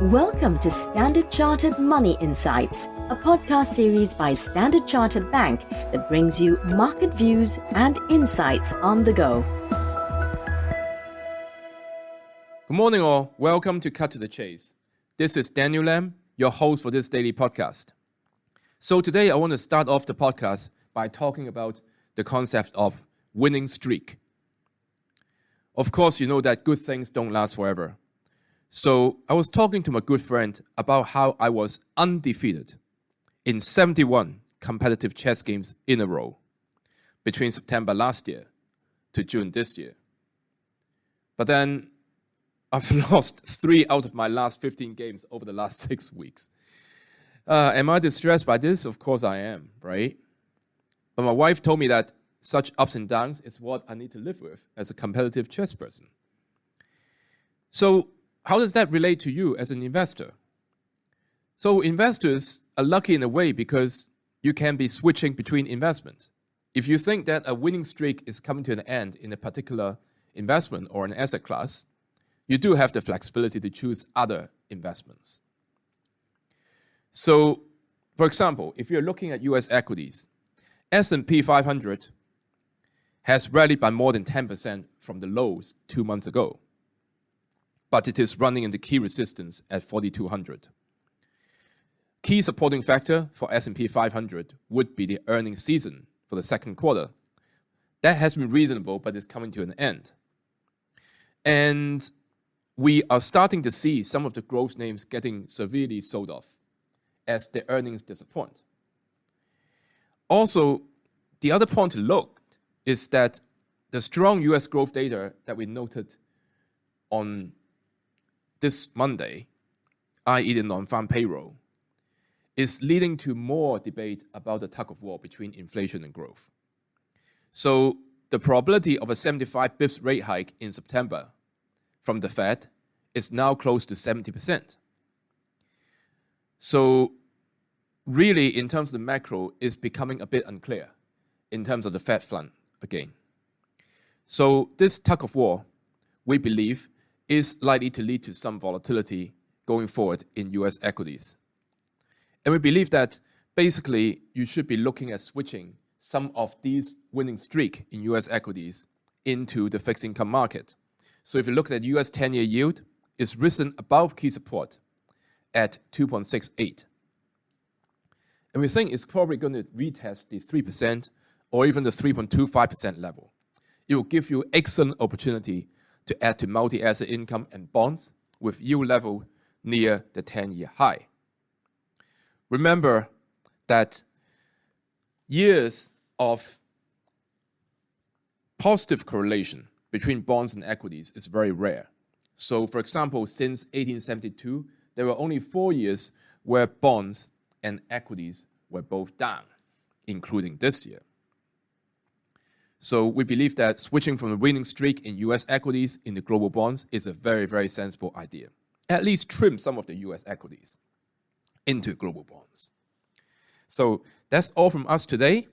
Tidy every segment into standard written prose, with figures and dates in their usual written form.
Welcome to Standard Chartered Money Insights, a podcast series by Standard Chartered Bank that brings you market views and insights on the go. Good morning all, welcome to Cut to the Chase. This is Daniel Lam, your host for this daily podcast. So today I want to start off the podcast by talking about the concept of winning streak. Of course, you know that good things don't last forever. So I was talking to my good friend about how I was undefeated in 71 competitive chess games in a row between September last year to June this year. But then I've lost 3 out of my last 15 games over the last 6 weeks. Am I distressed by this? Of course I am, right? But my wife told me that such ups and downs is what I need to live with as a competitive chess person. So how does that relate to you as an investor? So investors are lucky in a way because you can be switching between investments. If you think that a winning streak is coming to an end in a particular investment or an asset class, you do have the flexibility to choose other investments. So, for example, if you're looking at US equities, S&P 500 has rallied by more than 10% from the lows 2 months ago, but it is running into key resistance at 4,200. Key supporting factor for S&P 500 would be the earnings season for the second quarter. That has been reasonable, but is coming to an end. And we are starting to see some of the growth names getting severely sold off as the earnings disappoint. Also, the other point to look is that the strong US growth data that we noted on this Monday, i.e. the non-farm payroll, is leading to more debate about the tug of war between inflation and growth. So the probability of a 75 bips rate hike in September from the Fed is now close to 70%. So really, in terms of the macro, is becoming a bit unclear in terms of the Fed front again. So this tug of war, we believe, is likely to lead to some volatility going forward in US equities. And we believe that basically you should be looking at switching some of these winning streak in US equities into the fixed income market. So if you look at US 10-year yield, it's risen above key support at 2.68. And we think it's probably going to retest the 3% or even the 3.25% level. It will give you excellent opportunity to add to multi-asset income and bonds with yield level near the 10-year high. Remember that years of positive correlation between bonds and equities is very rare. So, for example, since 1872, there were only 4 years where bonds and equities were both down, including this year. So we believe that switching from the winning streak in US equities into global bonds is a very, very sensible idea. At least trim some of the US equities into global bonds. So that's all from us today.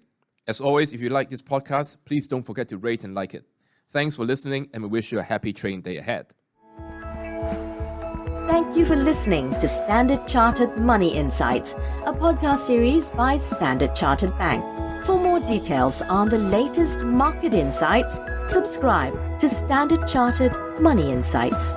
As always, if you like this podcast, please don't forget to rate and like it. Thanks for listening, and we wish you a happy trading day ahead. Thank you for listening to Standard Chartered Money Insights, a podcast series by Standard Chartered Bank. For more details on the latest market insights, subscribe to Standard Chartered Money Insights.